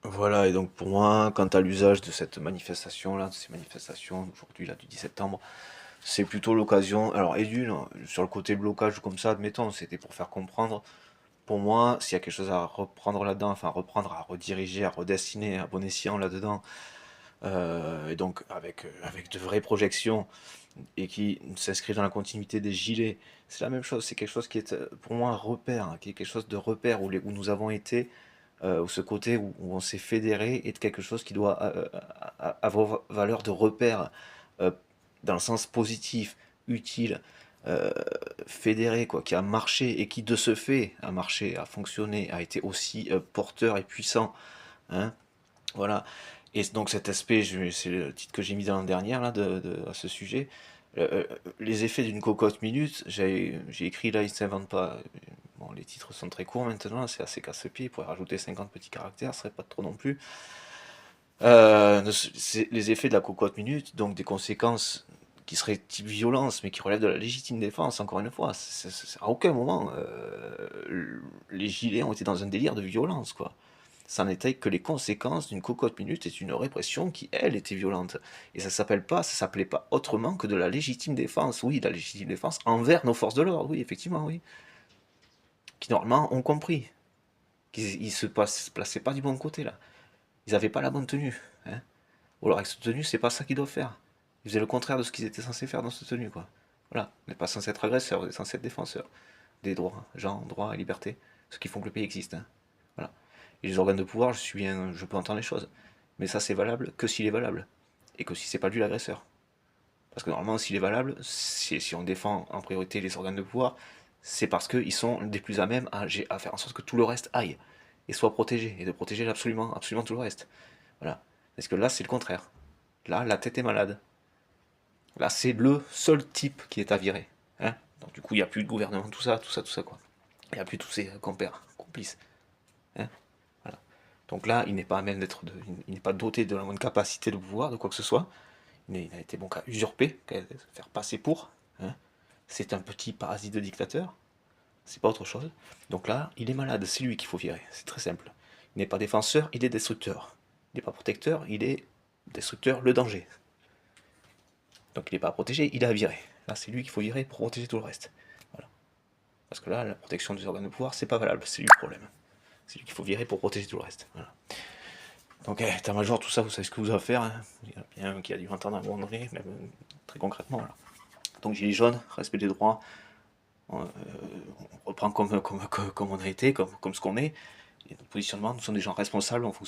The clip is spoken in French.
Voilà, et donc pour moi, quant à l'usage de cette manifestation-là, de ces manifestations aujourd'hui, là, du 10 septembre, c'est plutôt l'occasion. Alors, et d'une, sur le côté blocage comme ça, admettons, c'était pour faire comprendre. Pour moi, s'il y a quelque chose à reprendre là-dedans, enfin reprendre, à rediriger, à redessiner à bon escient là-dedans, et donc avec de vraies projections, et qui s'inscrit dans la continuité des gilets, c'est la même chose, c'est quelque chose qui est pour moi un repère, hein, qui est quelque chose de repère où nous avons été, où ce côté où on s'est fédéré est quelque chose qui doit avoir valeur de repère, euh, dans le sens positif, utile, euh, fédéré, quoi, qui a marché et qui de ce fait a marché, a fonctionné, a été aussi porteur et puissant, hein, voilà. Et donc cet aspect, c'est le titre que j'ai mis dans l'an dernière là, à ce sujet. Les effets d'une cocotte minute, j'ai écrit là, il ne s'invente pas. Bon, les titres sont très courts maintenant, c'est assez casse-pied, il pourrait rajouter 50 petits caractères, ce serait pas trop non plus. C'est les effets de la cocotte minute, donc des conséquences qui seraient type violence, mais qui relèvent de la légitime défense, encore une fois. À aucun moment, les gilets ont été dans un délire de violence, quoi. Ça n'était que les conséquences d'une cocotte minute et d'une répression qui, elle, était violente. Et ça s'appelait pas autrement que de la légitime défense. Oui, de la légitime défense envers nos forces de l'ordre, oui, effectivement, oui. Qui normalement ont compris qu'ils ne se plaçaient pas du bon côté, là. Ils n'avaient pas la bonne tenue, hein. Ou alors avec cette tenue, c'est pas ça qu'ils doivent faire. Ils faisaient le contraire de ce qu'ils étaient censés faire dans cette tenue, quoi. Voilà, on n'est pas censé être agresseur, on est censé être défenseur des droits, gens, droits et libertés, ce qui font que le pays existe, hein. Voilà. Et les organes de pouvoir, je peux entendre les choses, mais ça c'est valable que s'il est valable, et que si c'est pas lui l'agresseur. Parce que normalement, s'il est valable, si on défend en priorité les organes de pouvoir, c'est parce qu'ils sont des plus à même à faire en sorte que tout le reste aille, et soit protégé, et de protéger absolument, absolument tout le reste. Voilà. Parce que là, c'est le contraire. Là, la tête est malade. Là, c'est le seul type qui est à virer, hein. Donc du coup, il n'y a plus de gouvernement, tout ça, quoi. Il n'y a plus tous ces compères, complices, hein. Voilà. Donc là, il n'est pas à même il n'est pas doté de la moindre capacité de pouvoir, de quoi que ce soit. Il a été bon qu'à usurper, qu'à se faire passer pour, hein. C'est un petit parasite de dictateur, c'est pas autre chose. Donc là, il est malade, c'est lui qu'il faut virer, c'est très simple. Il n'est pas défenseur, il est destructeur. Il n'est pas protecteur, il est destructeur, le danger. Donc il n'est pas protégé, il est à virer. Là, c'est lui qu'il faut virer pour protéger tout le reste. Voilà. Parce que là, la protection des organes de pouvoir, c'est pas valable, c'est lui le problème. C'est lui qu'il faut virer pour protéger tout le reste. Voilà. Donc, état-major, tout ça, vous savez ce que vous avez à faire, hein. Il y en a bien un qui a dû entendre à un moment donné, même très concrètement. Voilà. Donc, gilet jaune, respect des droits, on reprend comme on a été, comme ce qu'on est. Et notre positionnement, nous sommes des gens responsables, on fonctionne